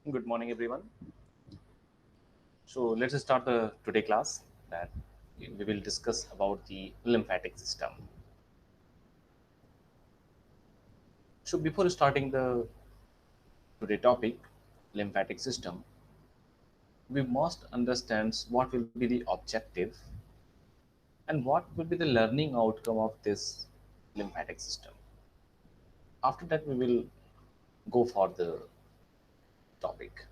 Good morning, everyone. So let's start the today class that we will discuss about the lymphatic system. So before starting the today topic, lymphatic system, we must understand what will be the objective and what will be the learning outcome of this lymphatic system. After that, we will go for the topic.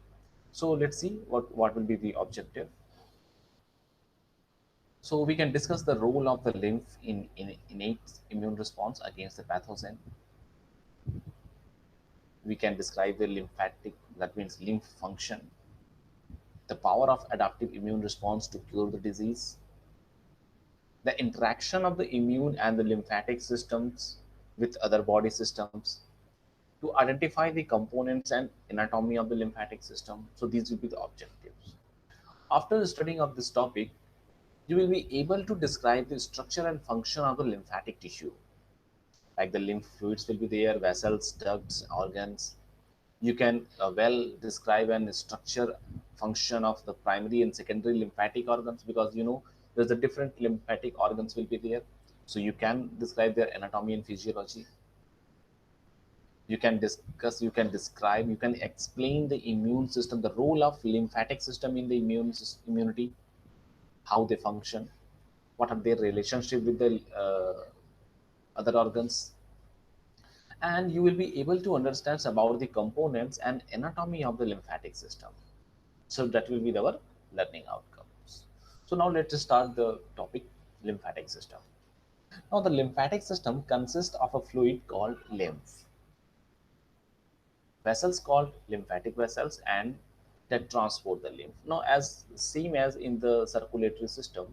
So let's see what will be the objective. So we can discuss the role of the lymph in innate immune response against the pathogen. We can describe the lymphatic, that means lymph function, the power of adaptive immune response to cure the disease, the interaction of the immune and the lymphatic systems with other body systems, to identify the components and anatomy of the lymphatic system. So these will be the objectives. After studying of this topic, you will be able to describe the structure and function of the lymphatic tissue, like the lymph fluids will be there, vessels, ducts, organs. You can well describe and structure function of the primary and secondary lymphatic organs, because there's a different lymphatic organs will be there. So you can describe their anatomy and physiology. You can discuss, you can describe, you can explain the immune system, the role of lymphatic system in the immunity, how they function, what are their relationship with the other organs, and you will be able to understand about the components and anatomy of the lymphatic system. So that will be our learning outcomes. So now let's start the topic, lymphatic system. Now the lymphatic system consists of a fluid called lymph, vessels called lymphatic vessels, and that transport the lymph. Now as same as in the circulatory system,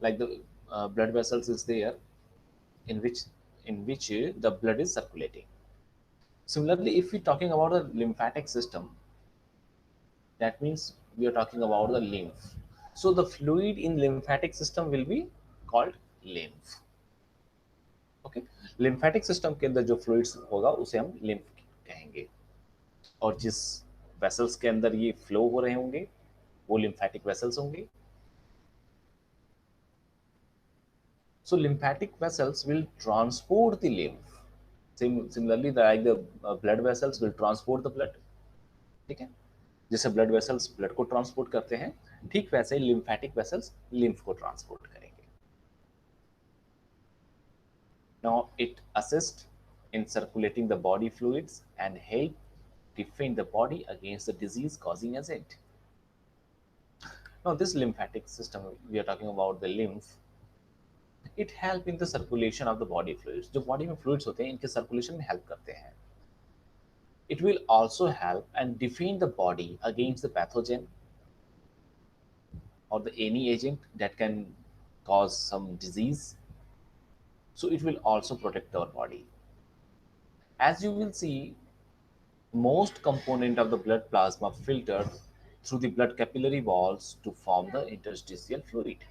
like the blood vessels is there, in which the blood is circulating. Similarly, if we're talking about the lymphatic system, that means we are talking about the lymph. So the fluid in lymphatic system will be called lymph. Okay, lymphatic system के अंदर जो fluids होगा उसे हम lymph कहेंगे, और जिस vessels के अंदर ये फ्लो हो रहे होंगे वो lymphatic vessels होंगे. So lymphatic vessels will transport the lymph. Similarly, the blood vessels will transport the blood. ठीक है, जैसे ब्लड वेसल्स ब्लड को ट्रांसपोर्ट करते हैं, ठीक वैसे ही लिम्फेटिक वेसल्स लिम्फ को ट्रांसपोर्ट करेंगे. Now it assists in circulating the body fluids and help defend the body against the disease causing agent. Now this lymphatic system, we are talking about the lymph, it help in the circulation of the body fluids. जो body में fluids होते हैं इनके circulation में help करते हैं. It will also help and defend the body against the pathogen or the any agent that can cause some disease. So it will also protect our body. As you will see, most component of the blood plasma filtered through the blood capillary walls to form the interstitial fluid.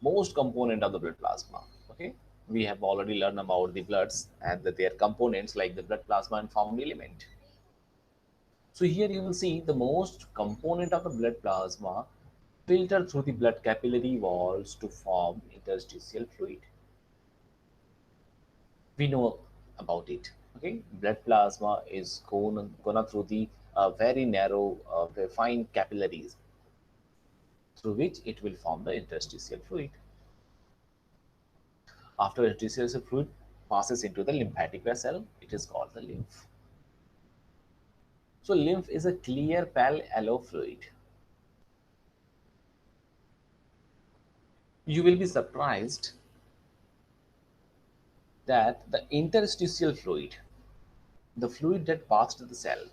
Most component of the blood plasma. Okay, we have already learned about the bloods and their components like the blood plasma and found element. So here you will see the most component of the blood plasma filtered through the blood capillary walls to form interstitial fluid. We know about it. Okay, blood plasma is gonna through the very narrow, very fine capillaries through which it will form the interstitial fluid. After interstitial fluid passes into the lymphatic vessel, it is called the lymph. So lymph is a clear pale yellow fluid. You will be surprised that the interstitial fluid, the fluid that passed the cell,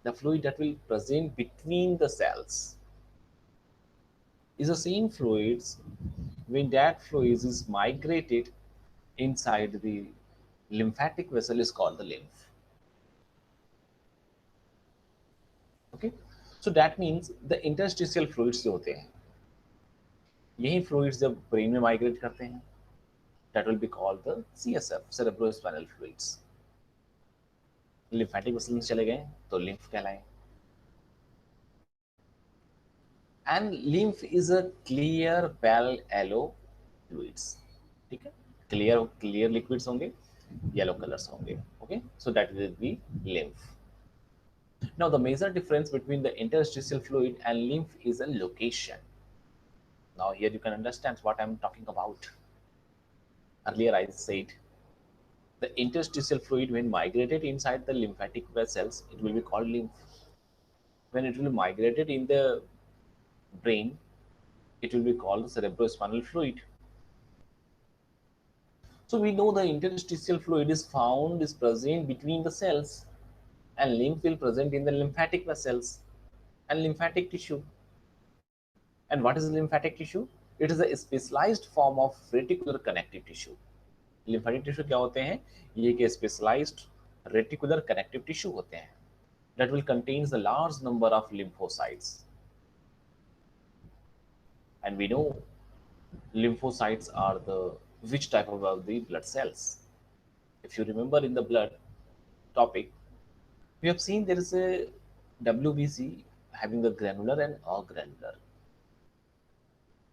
the fluid that will present between the cells, is the same fluids when that fluid is migrated inside the lymphatic vessel is called the lymph. Okay, so that means the interstitial fluids जो होते हैं, यही fluids जब brain में migrate करते हैं, that will be called the CSF, cerebrospinal fluids. Lymphatic vessel में चले गए तो लिम्फ कहलाए। And lymph is a clear pale yellow fluids, ठीक है, क्लियर क्लियर लिक्विड्स होंगे, येलो कलर्स होंगे, okay, so that will B lymph. Now the major difference between the interstitial fluid and lymph is a location. Now here you can understand what I'm talking about. Earlier I said the interstitial fluid, when migrated inside the lymphatic vessels, it will be called lymph. When it will be migrated in the brain, it will be called cerebrospinal fluid. So we know the interstitial fluid is present between the cells, and lymph will present in the lymphatic vessels and lymphatic tissue. And what is lymphatic tissue? It is a specialized form of reticular connective tissue. Lymphatic tissue क्या होते हैं? ये एक specialized reticular connective tissue होते हैं that will contains a large number of lymphocytes. And we know lymphocytes are the which type of the blood cells. If you remember in the blood topic, we have seen there is a WBC having the granular and agranular.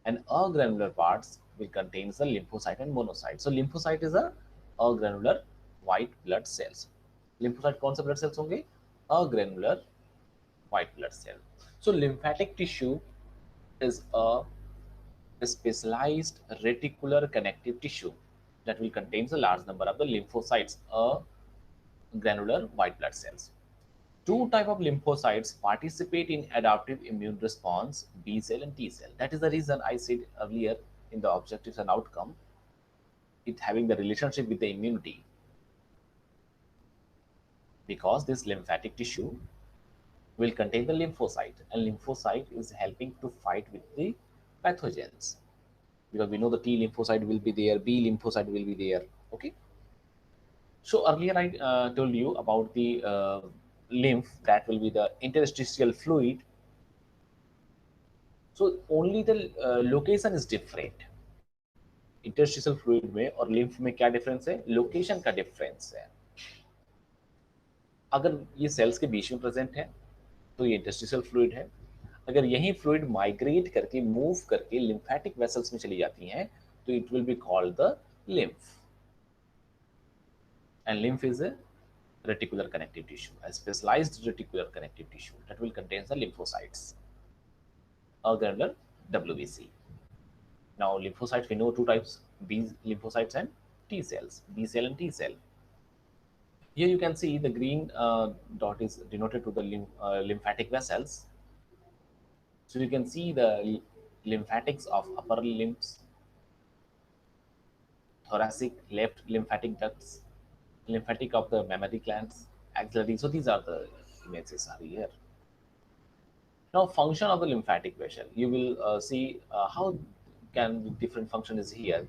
And agranular parts will contain the lymphocyte and monocyte. So lymphocyte is a agranular white blood cells. Lymphocyte कौन से blood cells होंगे? Agranular white blood cell. So lymphatic tissue is a specialized reticular connective tissue that will contain a large number of the lymphocytes, granular white blood cells. Two type of lymphocytes participate in adaptive immune response, B cell and T cell. That is the reason I said earlier in the objectives and outcome, it having the relationship with the immunity, because this lymphatic tissue will contain the lymphocyte, and lymphocyte is helping to fight with the pathogens, because we know the T lymphocyte will be there, B lymphocyte will be there, okay. So earlier I told you about the lymph, that will be the interstitial fluid. So only the location is different. Interstitial fluid में और lymph में क्या difference है? Location का difference है। अगर ये sales के बीच में प्रेजेंट है तो ये इंटरस्टिशियल फ्लूइड है। अगर यही फ्लूइड माइग्रेट करके मूव करके लिम्फेटिक वेसल्स में चली जाती हैं तो it will be called the lymph. And lymph is a reticular connective tissue, a specialized reticular connective tissue that will contain the lymphocytes, a granular WBC. Now lymphocytes, we know two types, B lymphocytes and T cells, B cell and T cell. Here you can see the green dot is denoted to the lymphatic vessels. So you can see the lymphatics of upper limbs, thoracic, left lymphatic ducts, lymphatic of the mammary glands, axillary. So these are the images are here. Now function of the lymphatic vessel. You will see how can different function is here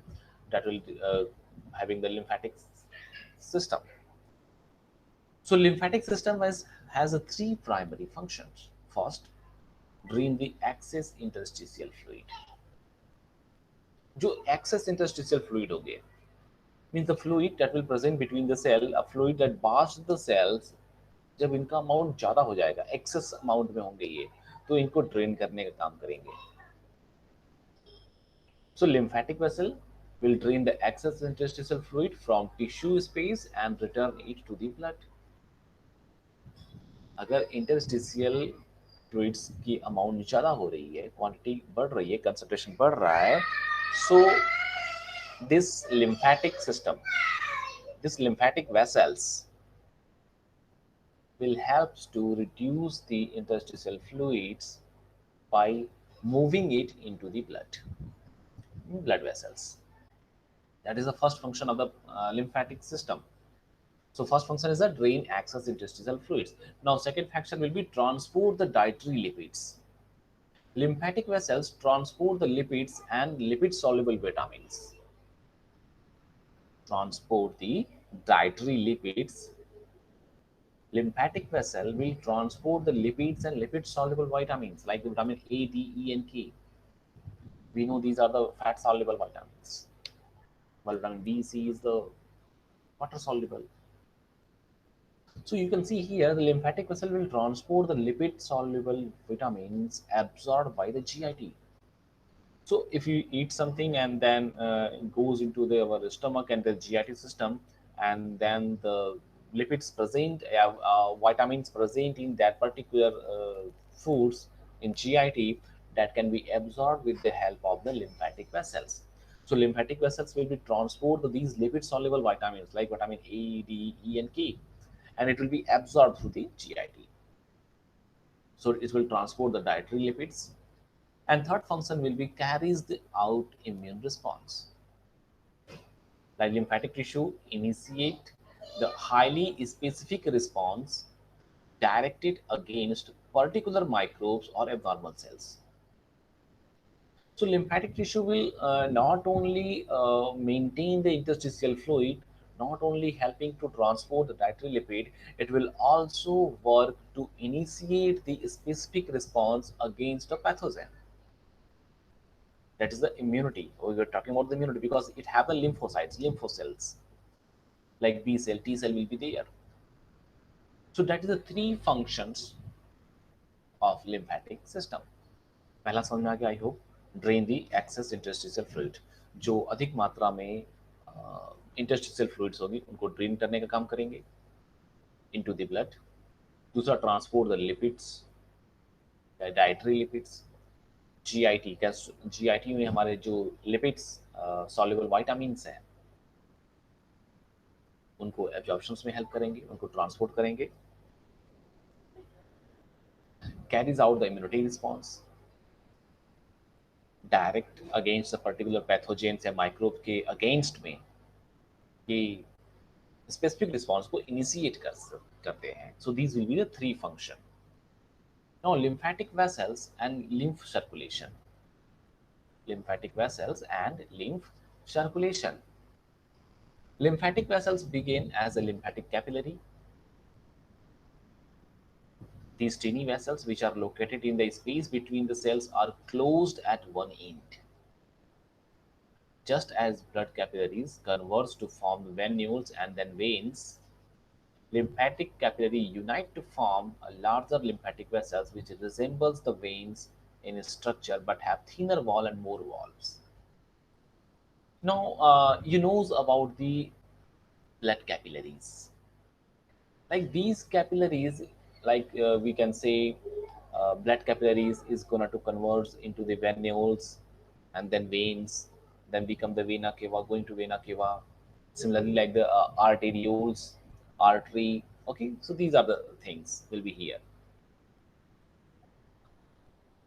that will having the lymphatic system. So lymphatic system has a three primary functions. First, drain the excess interstitial fluid. जो excess interstitial fluid हो गए means the fluid that will present between the cell, a fluid that bursts the cells, जब इनका amount ज्यादा हो जाएगा, excess amount में होंगे ये, तो इनको ड्रेन करने का काम करेंगे. So lymphatic vessel will drain the excess interstitial fluid from tissue space and return it to the blood. अगर इंटरस्टिशियल फ्लूइड्स की अमाउंट ज़्यादा हो रही है, क्वांटिटी बढ़ रही है, कंसंट्रेशन बढ़ रहा है, so this lymphatic system, this lymphatic vessels will help to reduce the interstitial fluids by moving it into the blood vessels. That is the first function of the lymphatic system. So first function is a drain excess interstitial fluids. Now second function will be transport the dietary lipids. Lymphatic vessels transport the lipids and lipid soluble vitamins. Transport the dietary lipids. Lymphatic vessel will transport the lipids and lipid soluble vitamins like vitamin A, D, E, and K. We know these are the fat soluble vitamins. While vitamin B, C is the water soluble. So you can see here the lymphatic vessel will transport the lipid soluble vitamins absorbed by the GIT. So if you eat something and then it goes into our stomach and the GIT system, and then the lipids present, vitamins present in that particular foods in GIT, that can be absorbed with the help of the lymphatic vessels. So lymphatic vessels will be transport these lipid soluble vitamins like vitamin A, D, E, and K, and it will be absorbed through the GIT. So it will transport the dietary lipids, and third function will be carries the out immune response. Like lymphatic tissue initiate the highly specific response directed against particular microbes or abnormal cells. So lymphatic tissue will not only maintain the interstitial fluid, not only helping to transport the dietary lipid, it will also work to initiate the specific response against a pathogen. That is the immunity. We were talking about the immunity because it have the lymphocytes, lymphocells, like B cell, T cell will be there. So that is the three functions of lymphatic system. पहला समझ में आ गया I hope. Drain the excess interstitial fluid, जो अधिक मात्रा में interstitial fluids होगी उनको ड्रेन करने का काम करेंगे इनटू द ब्लड. दूसरा transport the lipids, dietary lipids. GIT क्या, जीआईटी में हमारे जो लिपिड्स सॉल्युबल विटामिन्स हैं उनको एब्जॉर्प्शन में हेल्प करेंगे, उनको ट्रांसपोर्ट करेंगे. Carries out the immunity response direct against the particular pathogens या माइक्रोब के अगेंस्ट में ये स्पेसिफिक रिस्पॉन्स को इनिशिएट करते हैं. So these will be the three function. Now lymphatic vessels and lymph circulation. Lymphatic vessels and lymph circulation. Lymphatic vessels begin as a lymphatic capillary. These tiny vessels, which are located in the space between the cells, are closed at one end. Just as blood capillaries converge to form venules and then veins, lymphatic capillary unite to form a larger lymphatic vessels which resembles the veins in structure but have thinner wall and more valves. Now, you know about the blood capillaries. Like these capillaries, like we can say blood capillaries is gonna to converge into the venules and then veins, then become the vena cava, going to vena cava. Similarly, like the arterioles, artery. Okay, so these are the things will be here.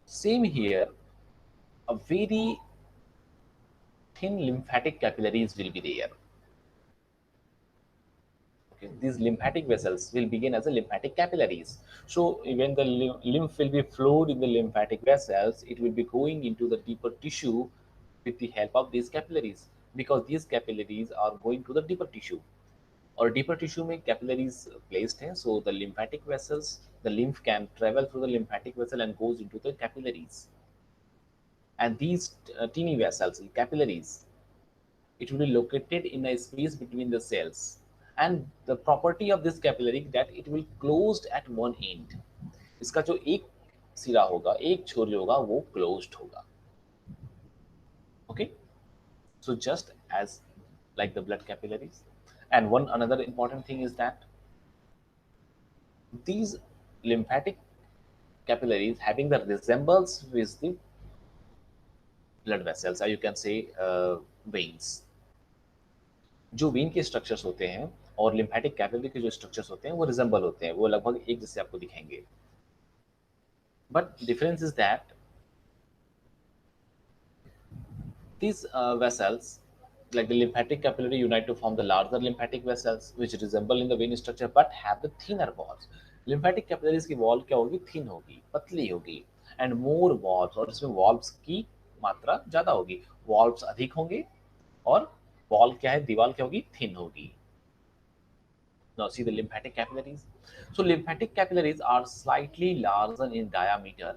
Same here, a very thin lymphatic capillaries will be there. Okay, these lymphatic vessels will begin as a lymphatic capillaries. So when the lymph will be flowed in the lymphatic vessels, it will be going into the deeper tissue with the help of these capillaries, because these capillaries are going to the deeper tissue. और deeper tissue में capillaries placed हैं, so the lymphatic vessels, the lymph can travel through the lymphatic vessel and goes into the capillaries. And these teeny vessels, capillaries, it will be located in a space between the cells. And the property of this capillary that it will closed at one end. इसका जो एक सिरा होगा, एक छोर जो होगा वो closed होगा. Okay, so just as like the blood capillaries. And one another important thing is that these lymphatic capillaries having the resemblance with the blood vessels, or you can say veins. जो when के structures होते हैं और lymphatic capillary के जो structures होते हैं वो रिजेंबल होते हैं, वो लगभग एक जैसे आपको दिखेंगे. But difference is that these vessels, like the lymphatic capillary, unite to form the larger lymphatic vessels which resemble in the vein structure but have the thinner walls. lymphatic capillaries की wall क्या होगी, thin होगी, पतली होगी. And more valves, और इसमें valves की मात्रा ज्यादा होगी, वॉल्व्स अधिक होंगे और वॉल क्या है, दीवार क्या होगी, थिन होगी. Now see the lymphatic capillaries. So lymphatic capillaries are slightly larger in diameter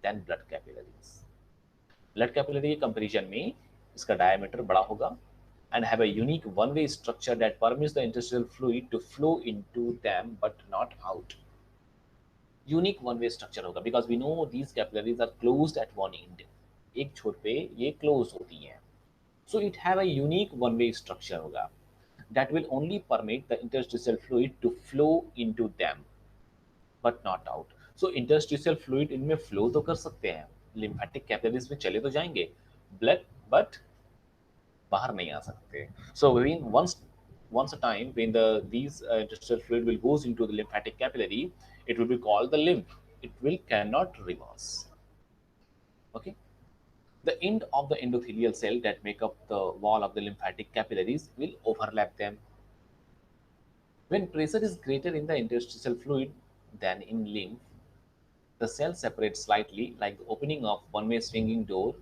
than blood capillaries. Blood capillary के कंपेरिजन में इसका डायमीटर बड़ा होगा and have a unique one-way structure that permits the interstitial fluid to flow into them but not out. Unique one-way structure होगा because we know these capillaries are closed at one end. एक छोर पे ये close होती हैं. So it have a unique one-way structure होगा that will only permit the interstitial fluid to flow into them but not out. So interstitial fluid इनमें flow तो कर सकते हैं, lymphatic capillaries में चले तो जाएंगे, blood but बाहर नहीं आ सकते. So when once a time when these interstitial fluid will goes into the lymphatic capillary, it will be called the lymph. It will cannot reverse. Okay. The end of the endothelial cell that make up the wall of the lymphatic capillaries will overlap them. When pressure is greater in the interstitial fluid than in lymph, the cell separates slightly like the opening of one-way swinging door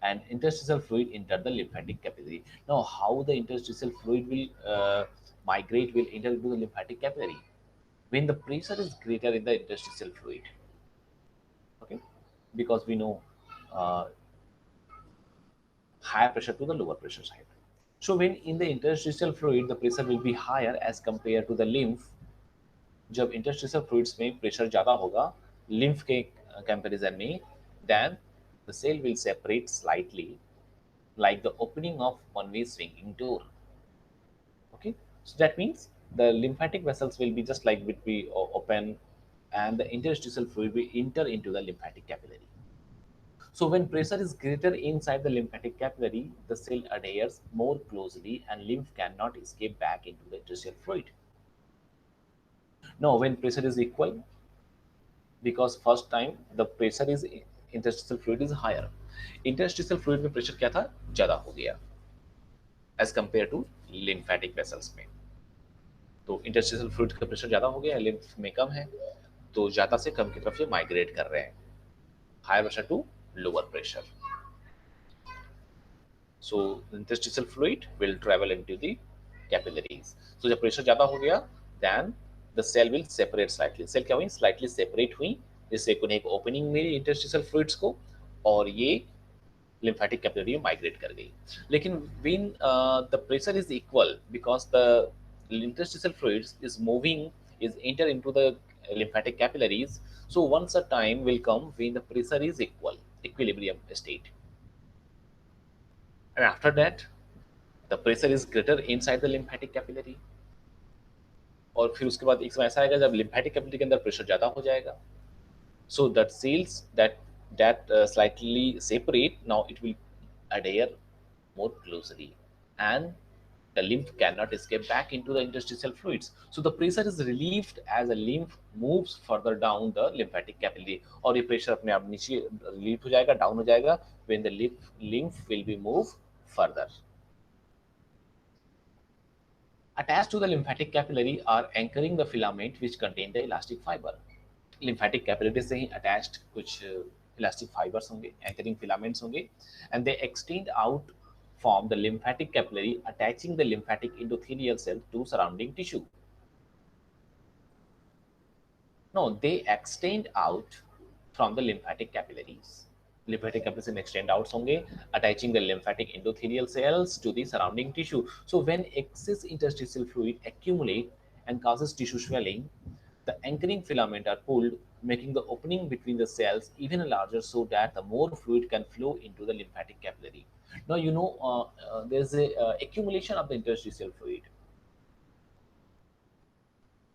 and interstitial fluid enter the lymphatic capillary. Now, how the interstitial fluid will migrate, will enter into the lymphatic capillary? When the pressure is greater in the interstitial fluid, okay? Because we know uh, higher pressure to the lower pressure side. So when in the interstitial fluid, the pressure will be higher as compared to the lymph. जब interstitial fluids में pressure ज़्यादा होगा lymph के comparison में, then the cell will separate slightly like the opening of one-way swinging door. Okay, so that means the lymphatic vessels will be just like will be open, and the interstitial fluid will enter into the lymphatic capillary. So when pressure is greater inside the lymphatic capillary, the cell adheres more closely and lymph cannot escape back into the interstitial fluid. Now, when pressure is equal, because first time the pressure is interstitial fluid is higher, interstitial fluid में pressure क्या था, ज़्यादा हो गया as compared to lymphatic vessels में. तो interstitial fluid का pressure ज़्यादा हो गया, lymph में कम है, तो ज़्यादा से कम की तरफ ये migrate कर रहे हैं, higher pressure to lower pressure. So interstitial fluid will travel into the capillaries. So जब pressure ज़्यादा हो गया, then the cell will separate slightly. Cell क्या हुई? Slightly separate हुई, जिससे कोई एक opening मिली interstitial fluids को, और ये lymphatic capillary में migrate कर गई. लेकिन when the pressure is equal, because the interstitial fluids is moving, is enter into the lymphatic capillaries. So once a time will come when the pressure is equal, equilibrium state. And after that, the pressure is greater inside the lymphatic capillary. और फिर उसके बाद एक समय ऐसा आएगा जब lymphatic capillary के अंदर प्रेशर ज़्यादा हो जाएगा. So that cells that slightly separate, now it will adhere more closely, and the lymph cannot escape back into the interstitial fluids. So the pressure is relieved as the lymph moves further down the lymphatic capillary. और ये pressure अपने आप नीचे relieved हो जाएगा, down हो जाएगा when the lymph will be moved further. Attached to the lymphatic capillary are anchoring the filament which contain the elastic fiber. Lymphatic capillary से ही attached कुछ elastic fibers होंगे, anchoring filaments होंगे, and they extend out from the lymphatic capillary, attaching the lymphatic endothelial cell to surrounding tissue. No, they extend out from the lymphatic capillaries. Lymphatic capillaries extend out होंगे, attaching the lymphatic endothelial cells to the surrounding tissue. So when excess interstitial fluid accumulate and causes tissue swelling, the anchoring filament are pulled, making the opening between the cells even larger so that the more fluid can flow into the lymphatic capillary. Now you know there's a accumulation of the interstitial fluid.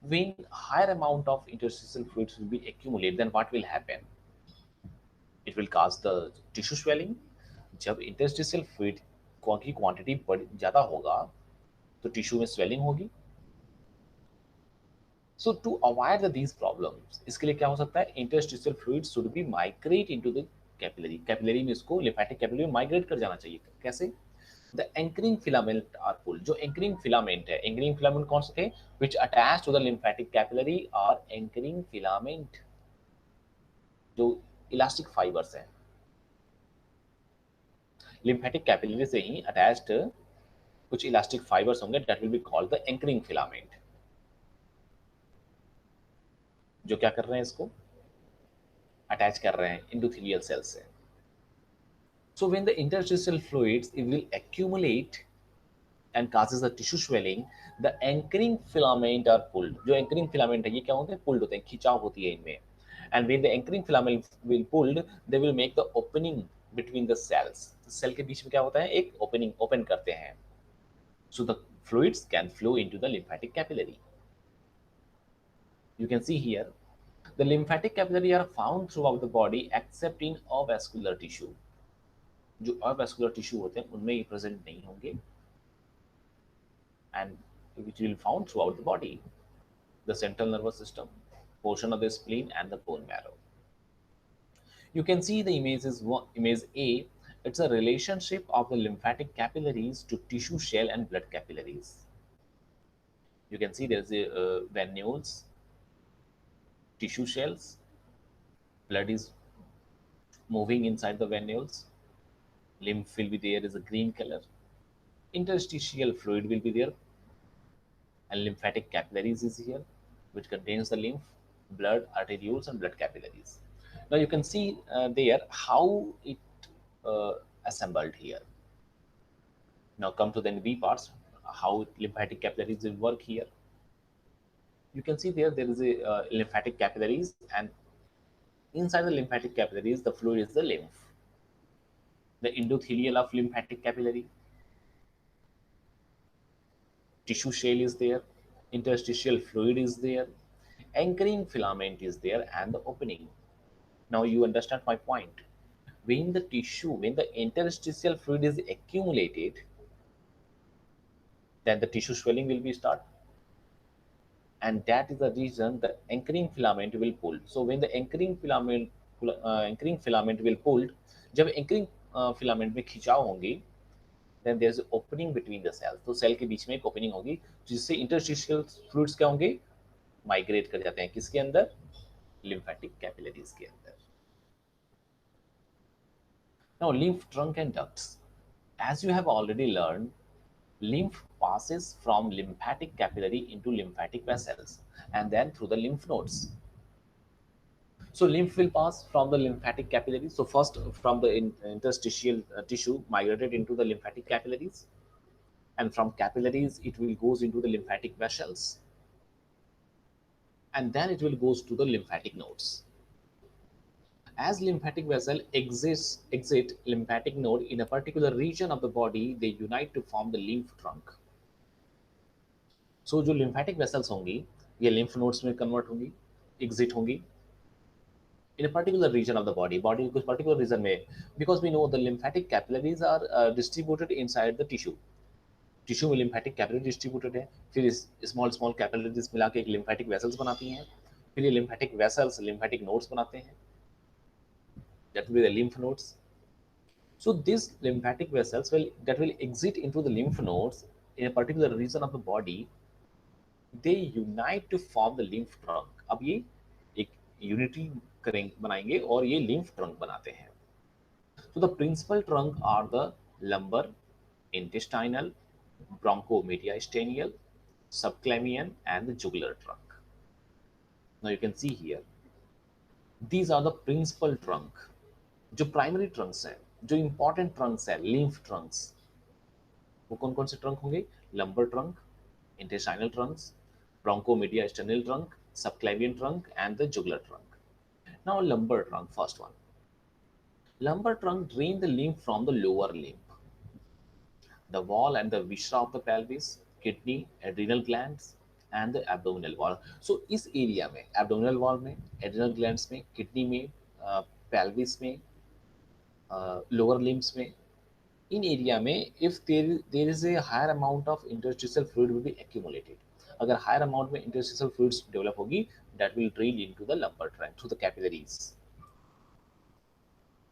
When higher amount of interstitial fluids will be accumulated, then what will happen? It will cause the tissue swelling. जब interstitial fluid की quantity ज़्यादा होगा तो tissue में swelling होगी. So to avoid these problems, इसके लिए क्या हो सकता है? Interstitial fluid should be migrate into the capillary. Capillary में इसको lymphatic capillary में migrate कर जाना चाहिए. कैसे? The anchoring filament are pulled. जो anchoring filament है, anchoring filament कौन से थे? Which attach to the lymphatic capillary are anchoring filament, जो elastic fibers हैं. Lymphatic capillary से ही attached कुछ elastic fibers होंगे, that will be called the anchoring filament. जो क्या कर रहे हैं, इसको अटैच कर रहे हैं endothelial cells से. So when the interstitial fluids, it will accumulate and causes a tissue swelling, the anchoring filament are pulled. जो anchoring filament है ये क्या होते हैं? Pulled होते हैं, खिंचाव होती है इनमें. And when the anchoring filament will pulled, they will make the opening between the cells. Cell के बीच में क्या होता है? एक opening open करते हैं. So the fluids can flow into the lymphatic capillary. You can see here, the lymphatic capillary are found throughout the body except in avascular tissue. जो avascular tissue होते हैं उनमें ये present नहीं होंगे, and which will found throughout the body, the central nervous system, portion of the spleen, and the bone marrow. You can see the image is image A. It's a relationship of the lymphatic capillaries to tissue shell and blood capillaries. You can see there's a venules, tissue shells, blood is moving inside the venules, lymph will be there is a green color, interstitial fluid will be there, and lymphatic capillaries is here, which contains the lymph, blood, arterioles, and blood capillaries. Now you can see there how it uh, assembled here. Now come to the B parts, how lymphatic capillaries will work here. You can see there is a lymphatic capillaries, and inside the lymphatic capillaries, the fluid is the lymph. The endothelial of lymphatic capillary, tissue shell is there, interstitial fluid is there, anchoring filament is there, and the opening. Now you understand my point. When the interstitial fluid is accumulated, then the tissue swelling will be start, and that is the reason the anchoring filament will pull. So when the anchoring filament will pulled, जब anchoring filament में खिंचाव होंगी, then there is opening between the cells. तो cell के बीच में एक opening होगी जिससे इंटरस्टिशियल फ्लूइड्स क्या होंगे? माइग्रेट कर जाते हैं किसके अंदर? लिम्फेटिक कैपिलरीज के अंदर. Now lymph trunk and ducts. As you have already learned, lymph passes from lymphatic capillary into lymphatic vessels and then through the lymph nodes. So lymph will pass from the lymphatic capillaries. So first from the interstitial tissue migrated into the lymphatic capillaries, and from capillaries it will goes into the lymphatic vessels, and then it will goes to the lymphatic nodes. As lymphatic vessel exit lymphatic node in a particular region of the body, they unite to form the lymph trunk. So जो lymphatic vessels होंगी ये lymph nodes में convert होंगी, exit होंगी in a particular region of the body कुछ particular region में, because we know the lymphatic capillaries are distributed inside the tissue में lymphatic capillary distributed है, फिर small capillaries मिला के एक lymphatic vessels बनाती हैं, फिर ये lymphatic vessels lymphatic nodes बनाते हैं, that will be the lymph nodes. So these lymphatic vessels that will exit into the lymph nodes in a particular region of the body, they unite to form the lymph trunk. अब ये एक unity बनाएंगे और ये lymph trunk बनाते हैं. So the principal trunk are the lumbar, intestinal, bronchomediastinal, subclavian, and the jugular trunk. Now you can see here, these are the principal trunk. जो primary trunks है, जो इंपॉर्टेंट ट्रंक्स है, lymph trunks, वो कौन कौन से ट्रंक होंगे? Lumbar trunk, intestinal trunks, bronchomediastinal trunk, subclavian trunk, and the jugular trunk. Now lumbar trunk, first one. Lumbar trunk drain the lymph from the lower limb, the wall and the viscera of the pelvis, kidney, adrenal glands, and the abdominal wall. So इस area में, abdominal wall में, adrenal glands में, kidney में, pelvis में, lower limbs में, in area में, if there is a higher amount of interstitial fluid will be accumulated, अगर higher amount में interstitial fluids develop होगी, that will drain into the lumbar trunk through the capillaries.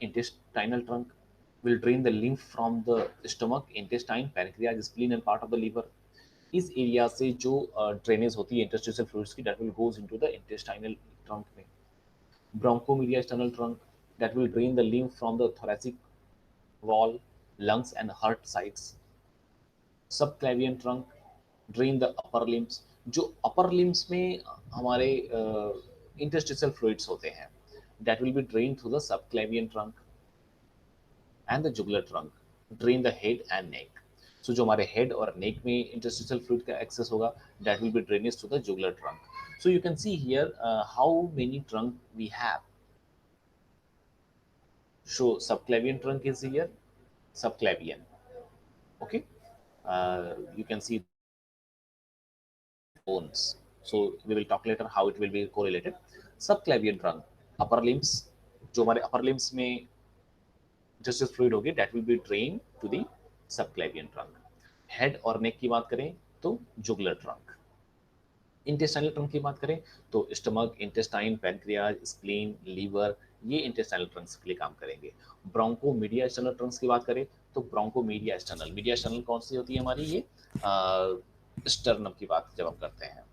Intestinal trunk will drain the lymph from the stomach, intestine, pancreas, spleen and part of the liver. इस area से जो drainage होती है interstitial fluids की, that will goes into the intestinal trunk में. Bronchomediastinal trunk, that will drain the lymph from the thoracic wall, lungs and heart sides. Subclavian trunk, drain the upper limbs. जो upper limbs में हमारे interstitial fluids होते हैं, that will be drained through the subclavian trunk. And the jugular trunk, drain the head and neck. सो जो हमारे head और neck में interstitial fluid का एक्सेस होगा, that will be drainage to the jugular trunk. So you can see here how many trunk we have. So subclavian trunk is here, subclavian. Okay, you can see bones. So we will talk later how it will be correlated. Subclavian trunk, upper limbs. जो हमारे upper limbs में justice fluid होगी, that will be drained to the subclavian trunk. Head और neck की बात करें तो jugular trunk. Intestinal trunk की बात करें तो stomach, intestine, pancreas, spleen, liver, ये इंटेस्टाइनल ट्रंक्स के लिए काम करेंगे. ब्रोंको मीडिया एक्सटर्नल ट्रंक्स की बात करें तो ब्रोंको मीडिया एक्सटर्नल कौन सी होती है हमारी, ये स्टर्नम की बात जब हम करते हैं.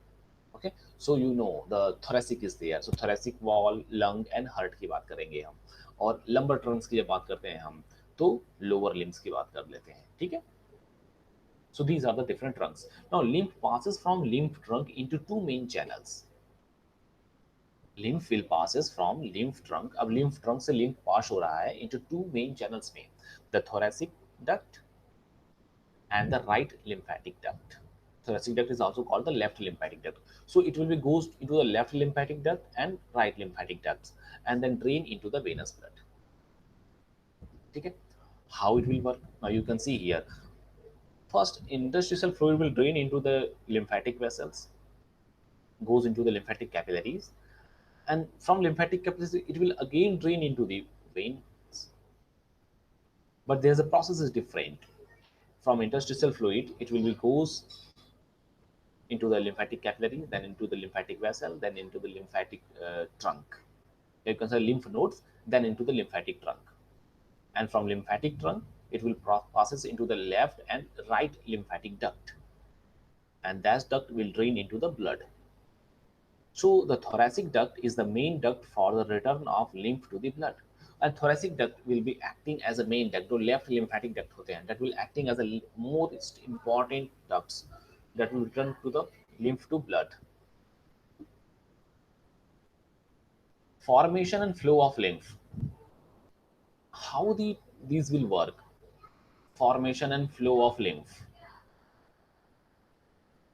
Okay, so you know the thoracic is there, so thoracic wall, lung and heart की बात करेंगे हम. और लंबर ट्रंक्स की जब बात करते हैं हम तो लोअर लिम्स की बात कर लेते हैं. ठीक है. So these are the different trunks. Now lymph passes from lymph trunk into two main channels. Lymph will passes from lymph trunk. अब lymph trunk से lymph pass हो रहा है into two main channels में, the thoracic duct and the right lymphatic duct. Thoracic duct is also called the left lymphatic duct. So it will be goes into the left lymphatic duct and right lymphatic ducts and then drain into the venous blood. ठीक है. How it will work? Now you can see here. First, interstitial fluid will drain into the lymphatic vessels, goes into the lymphatic capillaries, and from lymphatic capillaries, it will again drain into the veins. But there's a process is different. From interstitial fluid, it will be goes into the lymphatic capillary, then into the lymphatic vessel, then into the lymphatic trunk. You can say lymph nodes, then into the lymphatic trunk. And from lymphatic trunk, it will passes into the left and right lymphatic duct. And that duct will drain into the blood. So the thoracic duct is the main duct for the return of lymph to the blood. And thoracic duct will be acting as a main duct. जो left lymphatic duct होते हैं, that will acting as a most important ducts that will return to the lymph to blood. Formation and flow of lymph. How these will work? Formation and flow of lymph.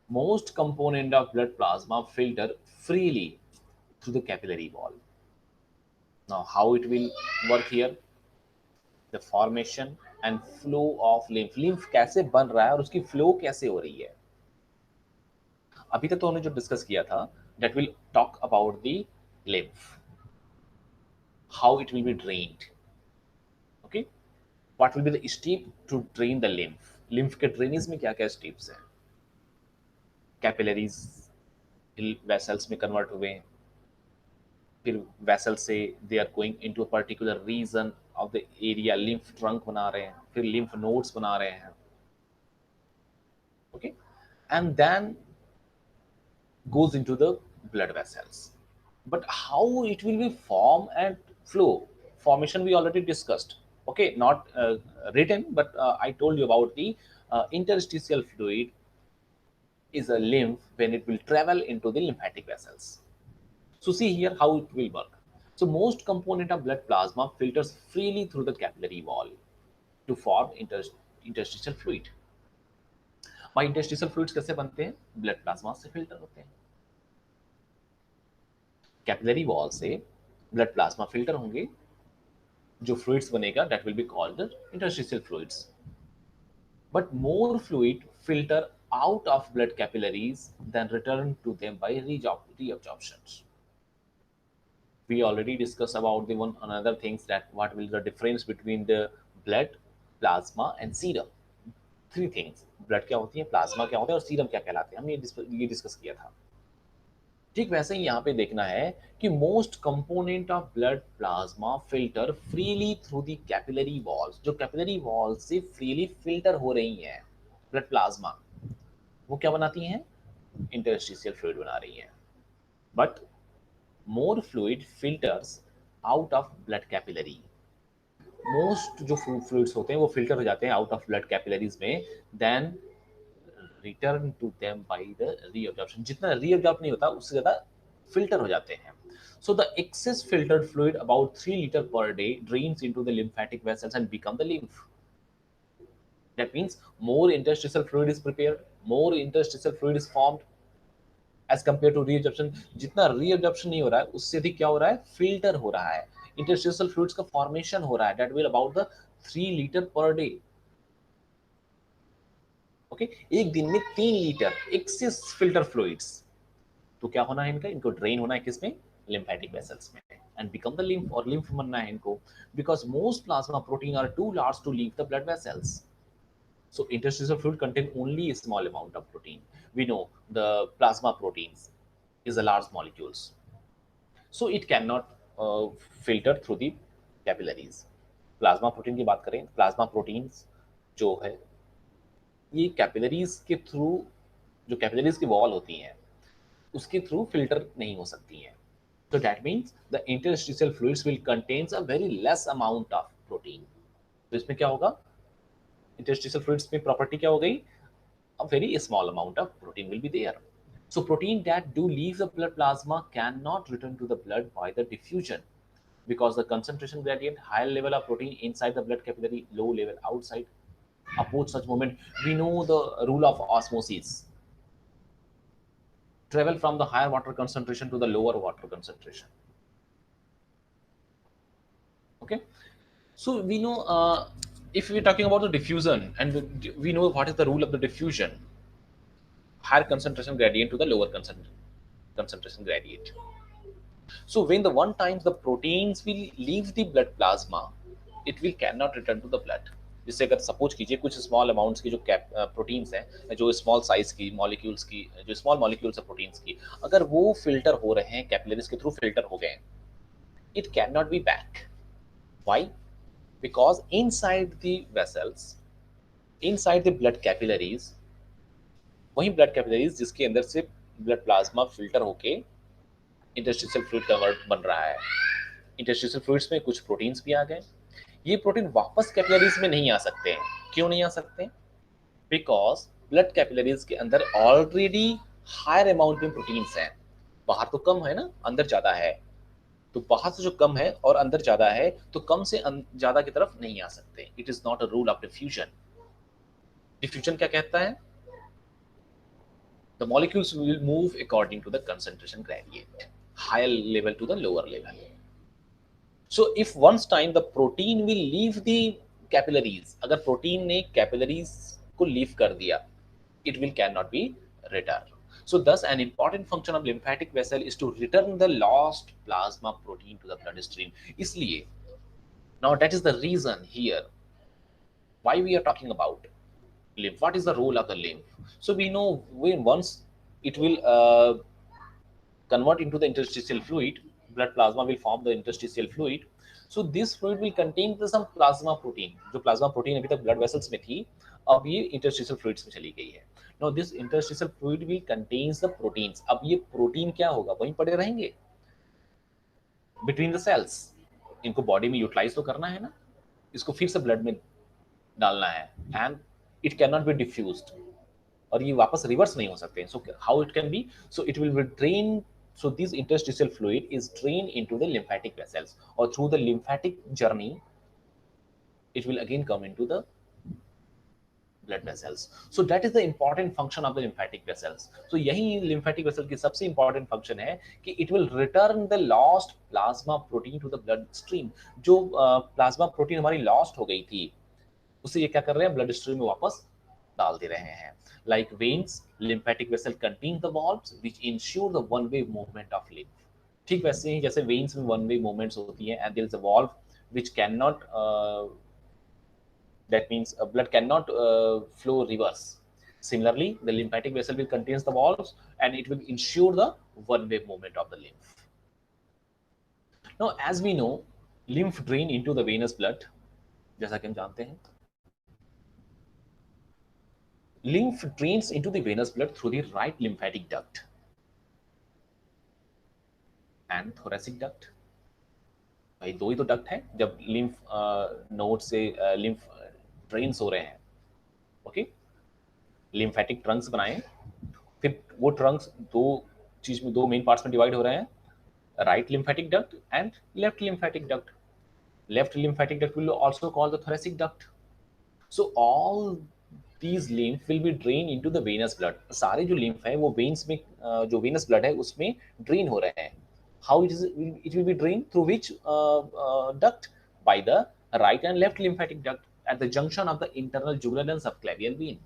Most component of blood plasma filter freely through the capillary wall. Now, how it will work here? The formation and flow of lymph. lymph कैसे बन रहा है और उसकी flow कैसे हो रही है. अभी तक तो हमने जो डिस्कस किया था, that will talk about the lymph, how it will be drained. Okay, what will be the step to drain the lymph. lymph के drainage में क्या क्या steps हैं. capillaries vessels में convert हुए, फिर वेसल से they are going into a particular region of the area, lymph trunk बना रहे हैं, फिर लिम्फ नोड्स बना रहे हैं. Okay, and then goes into the blood vessels. But how it will be form and flow? Formation we already discussed. Okay, not written, but I told you about the interstitial fluid is a lymph when it will travel into the lymphatic vessels. So see here how it will work. So most component of blood plasma filters freely through the capillary wall to form interstitial fluid. भाई interstitial fluids कैसे बनते हैं? blood plasma से filter होते हैं. Capillary wall से blood plasma filter होंगे, जो fluids बनेगा that will be called the interstitial fluids. But more fluid filter out of blood capillaries than return to them by reabsorptions. We already discussed about the one another things, that what will the difference between the blood, plasma and serum. Three things. blood क्या होती है, plasma क्या होता है और serum क्या कहलाते हैं, हमने ये डिस्कस किया था. ठीक वैसे ही यहाँ पे देखना है कि most component of blood plasma filter freely through the capillary walls. जो कैपिलरी वॉल से फ्रीली फिल्टर हो रही हैं ब्लड प्लाज्मा, वो क्या बनाती हैं? इंटरस्टिशियल फ्लूइड बना रही हैं. But more fluid filters out of blood capillary. Most जो फ्लूइड्स होते हैं वो फिल्टर हो जाते हैं आउट ऑफ ब्लड कैपिलरीज में, then return to them by the reabsorption. जितना रीअब्जॉर्ब नहीं होता उससे ज्यादा फिल्टर हो जाते हैं. So the excess filtered fluid, about 3 liters per day, drains into the lymphatic vessels and become the lymph. That means more interstitial fluid is prepared, more interstitial fluid is formed as compared to reabsorption. जितना reabsorption नहीं हो रहा है उससे अधिक क्या हो रहा है, फिल्टर हो रहा है, interstitial fluids का फॉर्मेशन हो रहा है. That will about the 3 litre per day. Okay, एक दिन में 3 लीटर एक्सेस फिल्टर फ्लूइड्स. तो क्या होना है इनका, इनको ड्रेन होना है किसमें, लिम्फेटिक वेसल्स में, एंड बिकम द लिम्फ, और लिम्फ बनना है इनको, because most plasma protein are too large to leave the blood vessels. So interstitial fluid contain only a small amount of protein. We know the plasma proteins is a large molecules, so it cannot filter through the capillaries. Plasma protein की बात करें, plasma proteins जो है ये capillaries के through, जो capillaries की wall होती हैं उसके थ्रू फिल्टर नहीं हो सकती हैं. So that means the interstitial fluids will contains a very less amount of protein. तो इसमें क्या होगा, interstitial fluids में प्रॉपर्टी क्या हो गई, a very small amount of protein will be there. So protein that do leave the blood plasma cannot return to the blood by the diffusion, because the concentration gradient, higher level of protein inside the blood capillary, low level outside. Oppose such movement. We know the rule of osmosis. Travel from the higher water concentration to the lower water concentration. Okay, so we know if we're talking about the diffusion, and we know what is the rule of the diffusion, higher concentration gradient to the lower concentration gradient. So when the one times the proteins will leave the blood plasma, it will cannot return to the blood. जिससे अगर suppose कीजिए कुछ small amounts की जो proteins हैं, जो small size की molecules की, जो स्मॉल मॉलिक्यूल्स है प्रोटीन्स की, अगर वो फिल्टर हो रहे हैं कैपिलरीज के थ्रू, फिल्टर हो गए, it can not be back. Why? Because inside the vessels, inside the blood capillaries, वही ब्लड कैपिलरीज जिसके अंदर से ब्लड प्लाज्मा फिल्टर होके इंटरस्टिशियल फ्लूइड कन्वर्ट बन रहा है. इंटरस्टिशियल फ्लूइड्स में कुछ प्रोटीन्स भी आ गए. ये प्रोटीन वापस कैपिलरीज में नहीं आ सकते हैं. क्यों नहीं आ सकते? बिकॉज ब्लड कैपिलरीज के अंदर ऑलरेडी हायर अमाउंट में प्रोटीन्स हैं. बाहर तो कम है ना, अंदर ज्यादा है. तो बाहर से जो कम है और अंदर ज्यादा है, तो कम से ज्यादा की तरफ नहीं आ सकते. It is not a rule of diffusion. Diffusion क्या कहता है? The molecules will move according to the concentration gradient, higher level to the lower level. So if once time the protein will leave the capillaries, अगर protein ने capillaries को leave कर दिया, it will cannot be returned. So thus an important function of lymphatic vessel is to return the lost plasma protein to the bloodstream. इसलिए now that is the reason here why we are talking about lymph. What is the role of the lymph? So we know when once it will convert into the interstitial fluid, blood plasma will form the interstitial fluid. So this fluid will contain some plasma protein. जो plasma protein अभी तक blood vessels में थी, अब ये interstitial fluids में चली गई है. Now this interstitial fluid will contains the proteins. अब ये protein क्या होगा, वहीं पड़े रहेंगे between the cells. इनको बॉडी में यूटिलाइज तो करना है ना, इसको फिर से ब्लड में डालना है, and it can not be diffused, और ये वापस रिवर्स नहीं हो सकते. So how it can be? So it will be drain. So this interstitial fluid is drained into the lymphatic vessels, or through the lymphatic journey it will again come into the blood vessels. So that is the important function of the lymphatic vessels. So यही lymphatic vessel की सबसे important function है कि it will return the lost plasma protein to the blood stream. जो plasma protein हमारी lost हो गई थी, उसे ये क्या कर रहे हैं, blood stream में वापस डाल दे रहे हैं. Like veins, lymphatic vessel contain the valves which ensure the one-way movement of lymph. ठीक वैसे ही जैसे veins में one-way movements होती हैं, and there is a valve which cannot that means blood cannot flow reverse. Similarly, the lymphatic vessel will contains the valves and it will ensure the one-way movement of the lymph. Now, as we know, lymph drain into the venous blood. जैसा कि हम जानते हैं, lymph drains into the venous blood through the right lymphatic duct and thoracic duct. भाई दो ही तो duct है जब lymph नोड से lymph ड्रेन्स हो रहे हैं. ओके, lymphatic trunks बनाए, फिर वो ट्रंक्स दो चीज में, दो मेन पार्ट्स में डिवाइड हो रहे हैं, right lymphatic duct and left lymphatic duct. Left lymphatic duct will also call the thoracic duct. So all these lymph will be drained into the venous blood. सारे जो lymph है वो veins में जो venous blood है उसमें drain हो रहे हैं. How it will be drained? Through which duct? By the right and left lymphatic duct at the junction of the internal jugular and subclavian vein.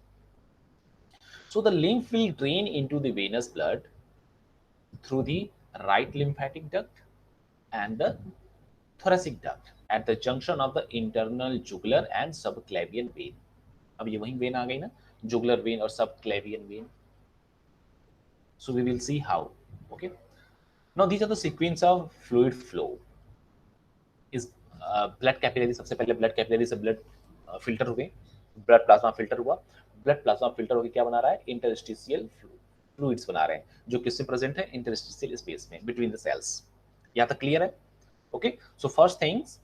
So the lymph will drain into the venous blood through the right lymphatic duct and the thoracic duct at the junction of the internal jugular and subclavian vein. अब ये वही vein आ गई ना, jugular vein और subclavian vein. So we will see how. Okay. Now these are the sequence of fluid flow. Is blood capillary, सबसे पहले blood capillary से blood filter हुए, blood plasma filter हुआ, blood plasma filter होके क्या बना रहा है, interstitial fluids बना रहे हैं, जो किससे प्रेजेंट है, interstitial space में, between the cells. यहाँ तक क्लियर है? Okay. So first things,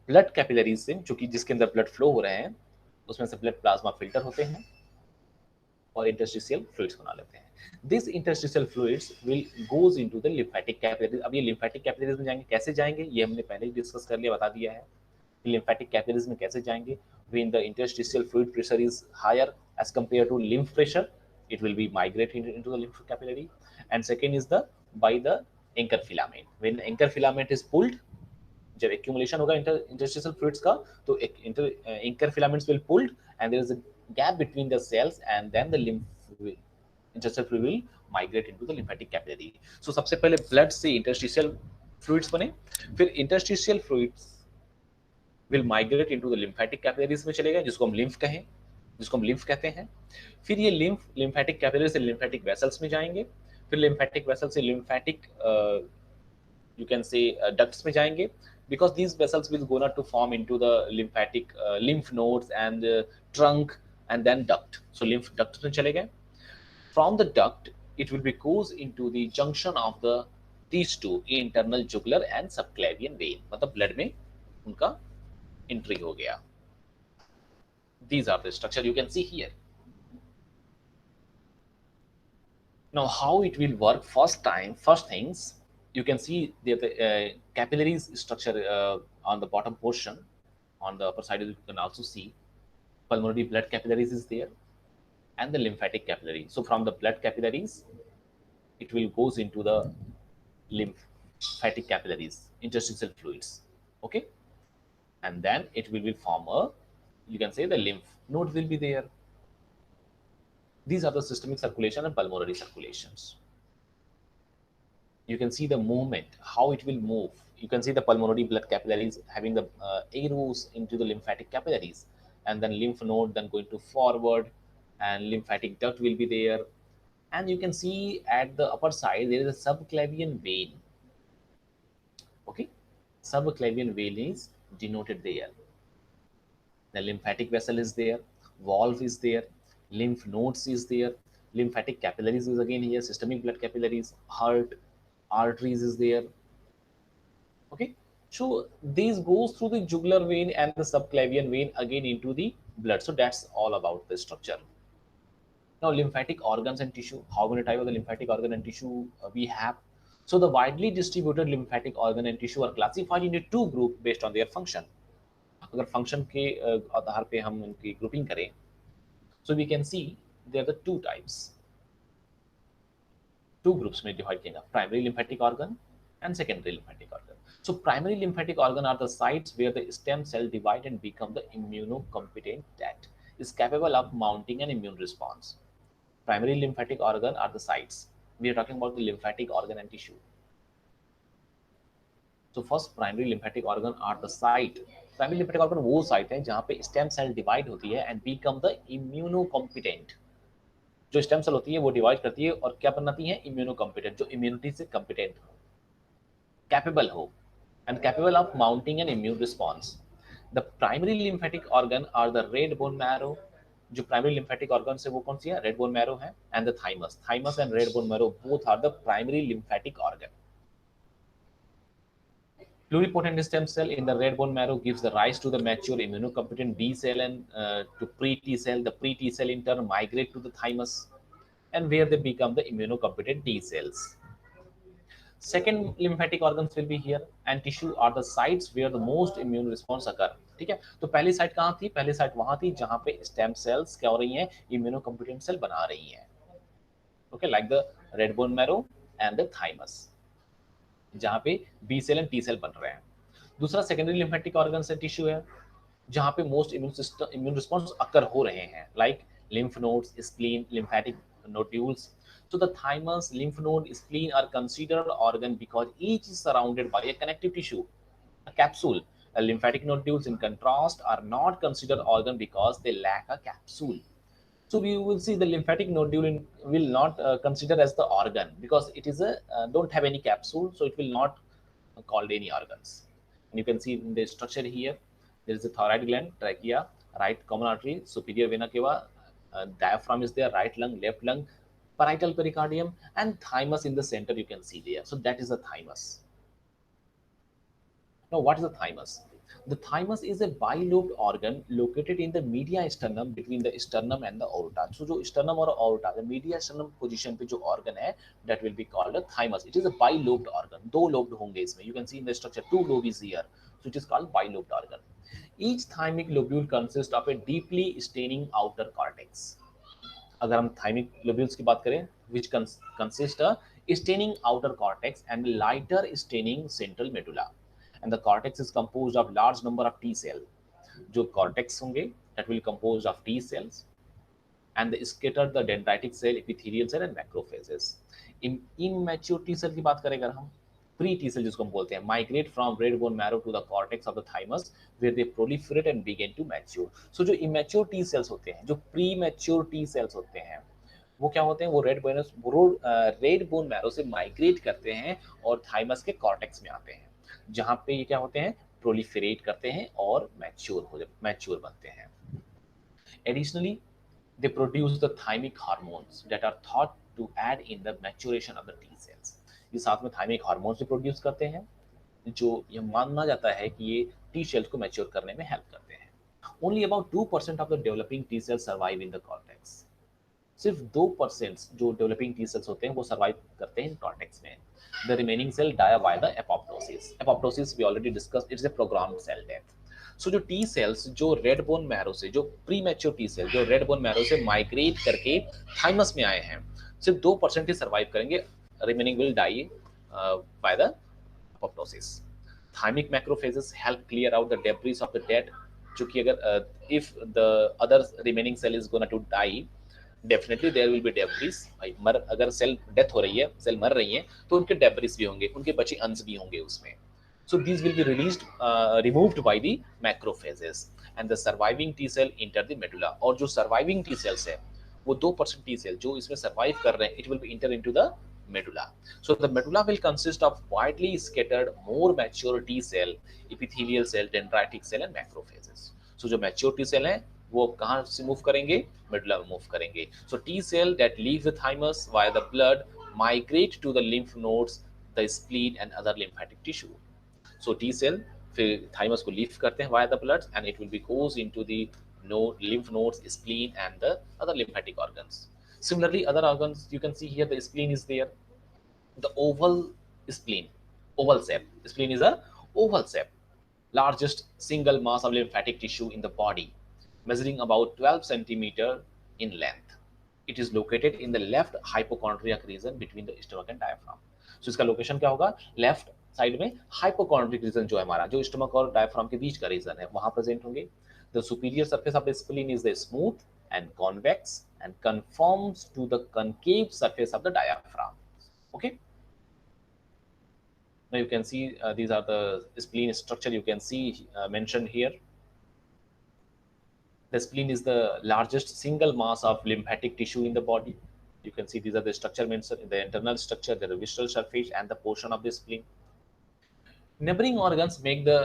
blood capillaries से, जो कि जिसके अंदर ब्लड फ्लो हो रहे हैं, उसमें से ब्लड प्लाज्मा फिल्टर होते हैं और इंटरस्टिशियल फ्लूइड्स बना लेते हैं. This interstitial fluids will goes into the lymphatic capillaries. अब ये लिम्फेटिक कैपिलरीज में जाएंगे, कैसे जाएंगे ये हमने पहले ही डिस्कस कर लिया, बता दिया है. लिम्फेटिक कैपिलरीज में कैसे जाएंगे, when the interstitial fluid pressure is higher as compared to lymph pressure, it will be migrated into the lymph capillary. And second is the by the anchor filament. When anchor filament is pulled, जब accumulation होगा interstitial fluids का, तो anchor filaments will pulled and there is a gap between the cells and then the interstitial fluid will migrate into the lymphatic capillary. So सबसे पहले blood से interstitial fluids बने, फिर interstitial fluids will migrate into the lymphatic capillaries में चले गए, जिसको हम lymph कहें, जिसको हम lymph कहते हैं. फिर ये lymphatic capillary से lymphatic vessels में जाएंगे, फिर lymphatic vessels से lymphatic you can say ducts में जाएंगे, because these vessels will gonna to form into the lymphatic lymph nodes and trunk and then duct. So lymph duct में चले गए. From the duct it will be goes into the junction of the these two internal jugular and subclavian vein. मतलब blood में उनका entry हो गया. These are the structure you can see here. Now how it will work, first things, you can see the capillaries structure on the bottom portion. On the upper side you can also see pulmonary blood capillaries is there and the lymphatic capillary. So from the blood capillaries it will goes into the lymphatic capillaries, interstitial fluids. Okay. And then it will form a, you can say the lymph node will be there. These are the systemic circulation and pulmonary circulations. You can see the movement, how it will move. You can see the pulmonary blood capillaries having the arrows into the lymphatic capillaries, and then lymph node then going to forward, and lymphatic duct will be there. And you can see at the upper side there is a subclavian vein. Okay, subclavian vein is denoted there. The lymphatic vessel is there, valve is there, lymph nodes is there, lymphatic capillaries is again here, systemic blood capillaries, heart, arteries is there. Okay, so this goes through the jugular vein and the subclavian vein again into the blood. So that's all about the structure. Now lymphatic organs and tissue, how many type of the lymphatic organ and tissue we have? So the widely distributed lymphatic organ and tissue are classified into two groups based on their function. अगर function के आधार पे हम उनकी grouping करें, so we can see there are the two types, two groups में divide किया, primary lymphatic organ and secondary lymphatic organ. So primary lymphatic organ are the sites where the stem cell divide and become the immunocompetent that is capable of mounting an immune response. Primary lymphatic organ are the sites. We are talking about the lymphatic organ and tissue. So first primary lymphatic organ are the site. Primary lymphatic organ वो site है जहां पे stem cell divide होती है and become the इम्यूनोकॉम्पिटेंट. जो stem cell होती है वो डिवाइड करती है और क्या बनाती है, इम्यूनोकॉम्पिटेंट, जो इम्यूनिटी से कॉम्पिटेंट हो, कैपेबल हो, and capable of mounting an immune response. The primary lymphatic organ are the red bone marrow. जो प्राइमरी लिम्फेटिक ऑर्गन है वो कौन सी है, रेड बोन मैरो है, and the thymus. Thymus and red bone marrow both are the primary lymphatic organ. Pluripotent stem cell in the red bone marrow gives the rise to the mature immunocompetent B cell and to pre-T cell. The pre-T cell in turn migrate to the thymus and where they become the immunocompetent T cells. Second lymphatic organs will be here, and tissue are the sites where the most immune response occur. ठीक है, तो पहली site कहाँ थी? पहली site वहां थी जहां पे स्टेम सेल्स क्या हो रही हैं? इम्यूनोकम्पिटेंट सेल बना रही हैं। Okay, like the red bone marrow and the thymus, जहां पे B cell and T cell बन रहे हैं। दूसरा सेकेंडरी लिम्फेटिक ऑर्गन से टिश्यू है जहां पे मोस्ट इम्यून रिस्पॉन्स अकर हो रहे हैं, like lymph nodes, spleen, lymphatic nodules. So the thymus, lymph node, spleen are considered organ because each is surrounded by a connective tissue, a capsule. Lymphatic nodules, in contrast, are not considered organ because they lack a capsule. So we will see the lymphatic nodule will not consider as the organ because it is a don't have any capsule, so it will not called any organs. And you can see in the structure here, there is a thyroid gland, trachea, right common artery, superior vena cava, diaphragm is there, right lung, left lung, parietal pericardium, and thymus in the center. You can see there. So that is the thymus. Now, what is the thymus? The thymus is a bilobed organ located in the media sternum between the sternum and the aorta. So, जो sternum और aorta, the media sternum position पे जो organ है, that will be called a thymus. It is a bilobed organ. दो lobed होंगे इसमें. You can see in the structure, two lobes is here. So, it is called bilobed organ. Each thymic lobule consists of a deeply staining outer cortex. अगर हम thymic lobules की बात करें, which consist a staining outer cortex and lighter staining central medulla. And the cortex is composed of large number of T cells. जो cortex होंगे, that will composed of T cells and the scattered the dendritic cell, epithelial cell and macrophages. Immature T cell की बात करें अगर हम, pre T cell जिसको हम बोलते हैं, migrate from red bone marrow to the cortex of the thymus where they proliferate and begin to mature. So जो immature T cells होते हैं, जो premature T cells होते हैं, वो क्या होते हैं? वो रेड बोन मैरो से माइग्रेट करते हैं और थाइमस के कॉर्टेक्स में आते हैं, जहां पे ये क्या होते हैं? प्रोलिफरेट करते हैं और मैच्योर बनते हैं। Additionally, they produce the thymic hormones that are thought to add in the maturation of the T cells. ये साथ में thymic hormones भी प्रोड्यूस करते हैं जो ये माना जाता है कि ये टी सेल्स को मैच्योर करने में हेल्प करते हैं। Only about 2% of the developing T cells survive in the cortex. सिर्फ 2% जो डेवलपिंग टी सेल्स होते हैं वो सर्वाइव करते हैं कॉर्टेक्स में। The remaining cell die by the apoptosis. Apoptosis we already discuss, it's a programmed cell death. So जो T cells जो रेड बोन मैरो से, जो प्री मैच्योर टी सेल जो रेड बोन मैरो से migrate करके thymus में आए हैं, सिर्फ 2% ही सर्वाइव करेंगे, remaining will die by the apoptosis. Thymic macrophages help clear out the debris of the dead. चूंकि अगर if the other remaining cell is gonna to die, definitely there will be debris. अगर cell death हो रही है, cell मर रही है, तो उनके debris भी होंगे, उनके बचे अंश भी होंगे उसमें. So these will be released, removed by the macrophages, and the surviving T cell enter the medulla. और जो surviving T cells है, वो 2% T cell जो इसमें survive कर रहे हैं, it will be enter into the medulla. So the medulla will consist of widely scattered, more mature T cell, epithelial cell, dendritic cell, and macrophages. So जो mature T cell हैं, वो कहाँ से मूव करेंगे? Medulla में move करेंगे. So T cell that leave the thymus via the blood migrate to the lymph nodes, the spleen, and other lymphatic tissue. So T cell फिर thymus को leave करते हैं via the blood, and it will be goes into the lymph nodes, spleen, and the other lymphatic organs. Similarly, other organs, you can see here the spleen is there. The oval spleen, oval shape. Spleen is a oval shape, largest single mass of lymphatic tissue in the body, measuring about 12 centimeter in length. It is located in the left hypochondriac region between the stomach and diaphragm. So इसका location क्या होगा? Left side में hypochondriac reason जो है हमारा, जो stomach और diaphragm के बीच का रीजन है, वहां प्रेजेंट होंगे. The superior surface of the spleen is the smooth and convex and conforms to the concave surface of the diaphragm. Okay. Now you can see these are the spleen structure. You can see mentioned here. The spleen is the largest single mass of lymphatic tissue in the body. You can see these are the structure mentioned, the internal structure, the visceral surface, and the portion of the spleen. Neighboring organs make the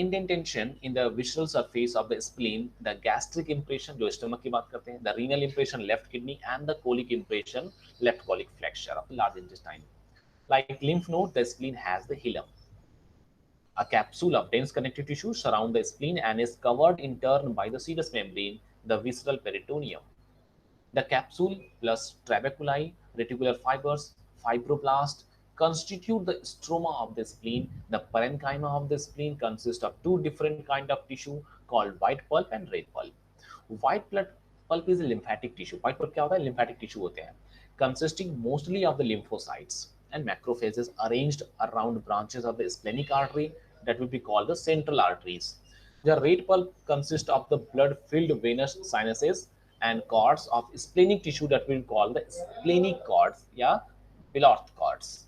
indentation in the visceral surface of the spleen, the gastric impression जो stomach की बात करते हैं, the renal impression left kidney, and the colic impression left colic flexure of the large intestine. Like lymph node, the spleen has the hilum. A capsule of dense connective tissue surround the spleen and is covered in turn by the serous membrane, the visceral peritoneum. The capsule plus trabeculi, reticular fibers, fibroblast constitute the stroma of the spleen. The parenchyma of the spleen consists of two different kind of tissue, called white pulp and red pulp. White blood pulp is a lymphatic tissue. White pulp क्या होता है? Lymphatic tissue होते हैं, consisting mostly of the lymphocytes and macrophages arranged around branches of the splenic artery that will be called the central arteries. The red pulp consists of the blood-filled venous sinuses and cords of splenic tissue that we call the splenic cords, yeah, Pilot cords.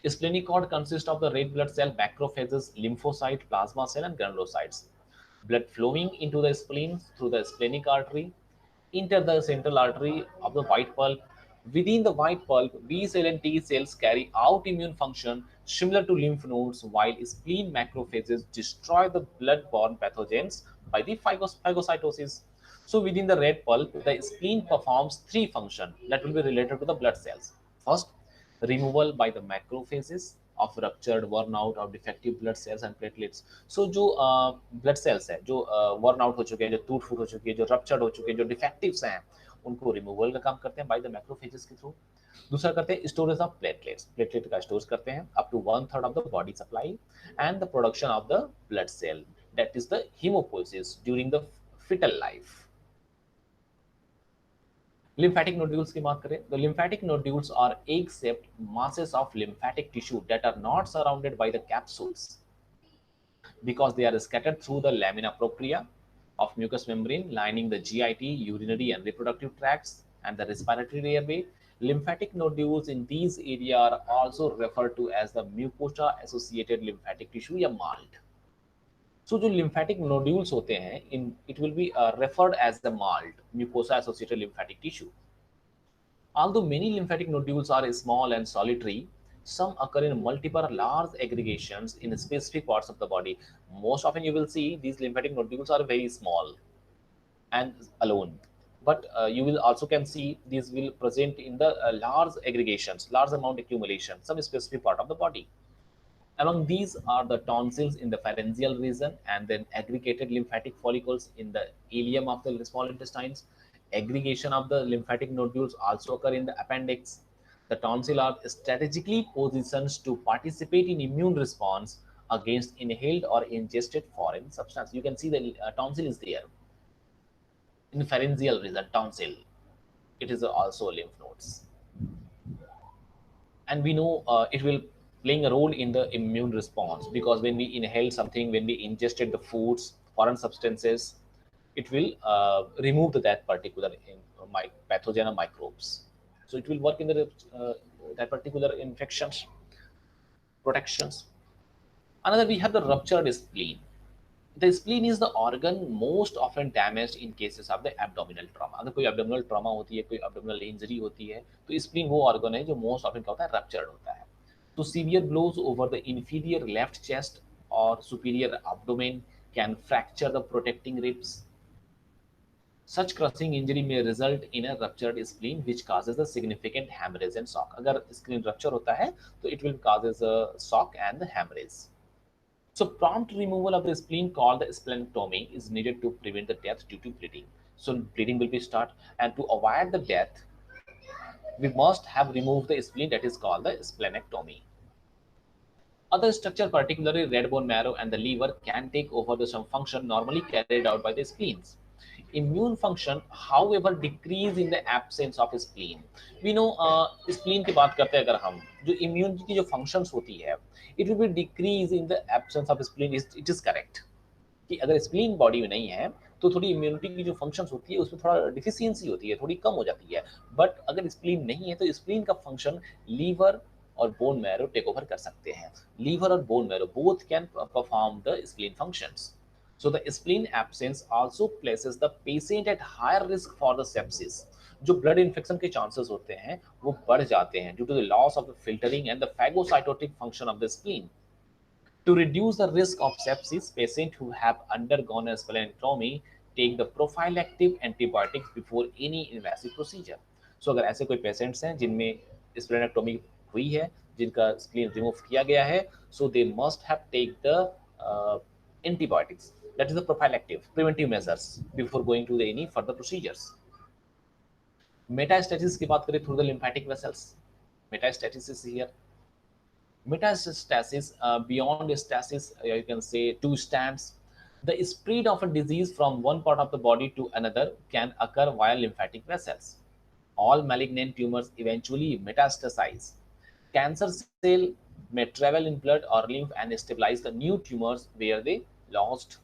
Splenic cord consists of the red blood cell, macrophages, lymphocyte, plasma cell, and granulocytes. Blood flowing into the spleen through the splenic artery enter the central artery of the white pulp. Within the white pulp, B cell and T cells carry out immune function similar to lymph nodes, while spleen macrophages destroy the blood-borne pathogens by the phagocytosis. So within the red pulp, the spleen performs three functions that will be related to the blood cells. First, removal by the macrophages of ruptured, worn out or defective blood cells and platelets. So जो blood cells है, जो worn out हो चुके हैं, जो टूट फूट हो चुकी है, जो ruptured हो चुके हैं, जो defectives हैं, उनको removal का काम करते हैं by the macrophages के through. दूसरा करते हैं storage of platelets. Platelet का storage करते हैं up to 1/3 of the body supply and the production of the blood cell, that is the hemopoiesis during the fetal life. Lymphatic nodules की बात करें, the lymphatic nodules are egg-shaped masses of lymphatic tissue that are not surrounded by the capsules because they are scattered through the lamina propria of mucous membrane lining the GIT, urinary and reproductive tracts, and the respiratory airway. Lymphatic nodules in these areas are also referred to as the mucosa-associated lymphatic tissue या MALT. So जो lymphatic nodules होते हैं, it will be referred as the MALT, mucosa-associated lymphatic tissue. Although many lymphatic nodules are small and solitary, some occur in multiple large aggregations in specific parts of the body. Most often you will see these lymphatic nodules are very small and alone. But you will also can see these will present in the large aggregations, large amount accumulation, some specific part of the body. Among these are the tonsils in the pharyngeal region, and then aggregated lymphatic follicles in the ileum of the small intestines. Aggregation of the lymphatic nodules also occur in the appendix. The tonsil are strategically positioned to participate in immune response against inhaled or ingested foreign substance. You can see the tonsil is there. In pharyngeal region, tonsil, it is also lymph nodes. And we know it will playing a role in the immune response, because when we inhale something, when we ingested the foods, foreign substances, it will remove that particular pathogen or microbes. So it will work in the that particular infections protections. Another, we have the ruptured spleen. The spleen is the organ most often damaged in cases of the abdominal trauma. अगर कोई abdominal trauma होती है, कोई abdominal injury होती है, तो spleen वो organ है जो most often क्या होता है, ruptured होता है. So severe blows over the inferior left chest or superior abdomen can fracture the protecting ribs. Such crushing injury may result in a ruptured spleen, which causes a significant hemorrhage and shock. अगर spleen rupture होता है, तो it will causes a shock and the hemorrhage. So prompt removal of the spleen, called the splenectomy, is needed to prevent the death due to bleeding. So bleeding will be start, and to avoid the death, we must have removed the spleen, that is called the splenectomy. Other structure, particularly red bone marrow and the liver, can take over the some function normally carried out by the spleens. Immune function, however, decrease in the absence of spleen. We know spleen की बात करते हैं अगर हम, जो immune की जो functions होती है, it will be decrease in the absence of spleen. It is correct कि अगर spleen body में नहीं है, तो थोड़ी immunity की जो functions होती है उसमें थोड़ा deficiency होती है, थोड़ी कम हो जाती है. But अगर spleen नहीं है, तो spleen का function liver और bone marrow take over कर सकते हैं. Liver और bone marrow both can perform the spleen functions. So the spleen absence also places the patient at higher risk for the sepsis. जो blood infection के chances होते हैं वो बढ़ जाते हैं due to the loss of the filtering and the phagocytotic function of the spleen. To reduce the risk of sepsis, patients who have undergone a splenectomy take the prophylactic antibiotics before any invasive procedure. So अगर ऐसे कोई patients हैं जिनमें splenectomy हुई है, जिनका spleen remove किया गया है, so they must have take the antibiotics. That is the prophylactic, preventive measures before going to any further procedures. Metastasis की बात करें through the lymphatic vessels. Metastasis is here. Metastasis, beyond stasis, you can say two stands. The spread of a disease from one part of the body to another can occur via lymphatic vessels. All malignant tumors eventually metastasize. Cancer cell may travel in blood or lymph and stabilize the new tumors where they lost.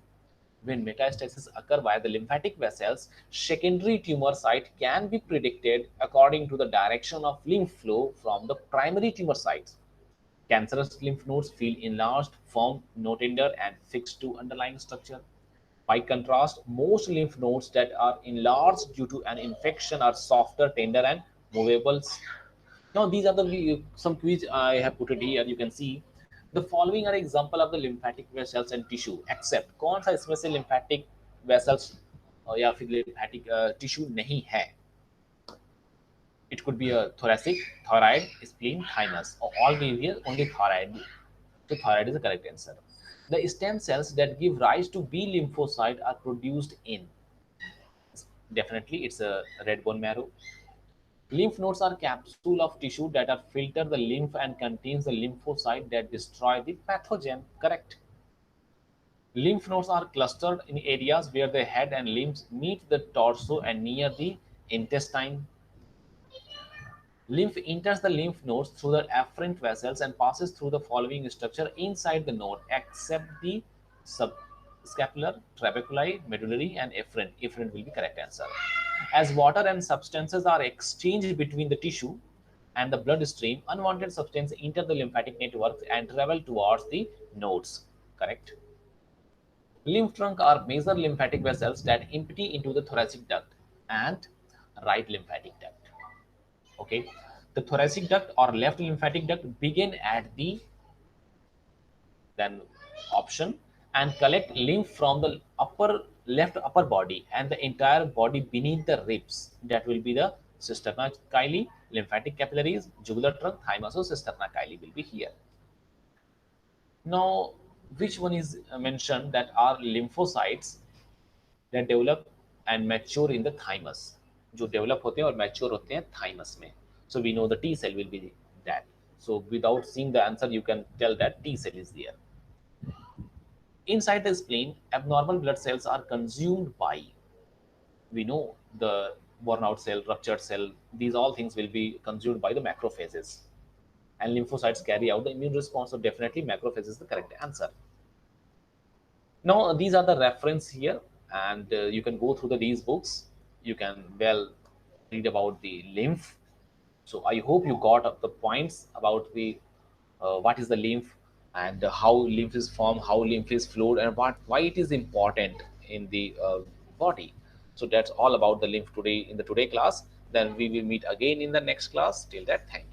When metastases occur via the lymphatic vessels, secondary tumor site can be predicted according to the direction of lymph flow from the primary tumor sites. Cancerous lymph nodes feel enlarged, firm, no tender, and fixed to underlying structure. By contrast, most lymph nodes that are enlarged due to an infection are softer, tender, and movable. Now, these are the some quiz I have put it here. You can see the following are example of the lymphatic vessels and tissue. Except कौन सा इसमें से lymphatic vessels या फिर lymphatic tissue नहीं है? It could be a thoracic, thyroid, spleen, thymus, or all give here only thyroid. So thyroid is the correct answer. The stem cells that give rise to B lymphocyte are produced in, definitely it's a red bone marrow. Lymph nodes are capsule of tissue that are filter the lymph and contains the lymphocyte that destroy the pathogen. Correct. Lymph nodes are clustered in areas where the head and limbs meet the torso and near the intestine. Lymph enters the lymph nodes through the afferent vessels and passes through the following structure inside the node, except the subscapular, trabeculi, medullary, and efferent. Efferent will be correct answer. As water and substances are exchanged between the tissue and the bloodstream, unwanted substances enter the lymphatic network and travel towards the nodes. Correct. Lymph trunk are major lymphatic vessels that empty into the thoracic duct and right lymphatic duct. Okay, the thoracic duct or left lymphatic duct begin at the then option and collect lymph from the left upper body and the entire body beneath the ribs. That will be the cisterna chyli, lymphatic capillaries, jugular trunk, thymus, or cisterna chyli will be here. Now, which one is mentioned that are lymphocytes that develop and mature in the thymus? जो develop होते हैं और mature होते हैं thymus में. So we know the T cell will be that. So without seeing the answer, you can tell that T cell is there. Inside the spleen, abnormal blood cells are consumed by, we know the worn out cell, ruptured cell, these all things will be consumed by the macrophages. And lymphocytes carry out the immune response. So definitely macrophage is the correct answer. Now, these are the reference here, and you can go through these books. You can well read about the lymph. So I hope you got the points about the what is the lymph and how lymph is formed, how lymph is flowed, and why it is important in the body. So that's all about the lymph today in the today class. Then we will meet again in the next class. Till that, thank you.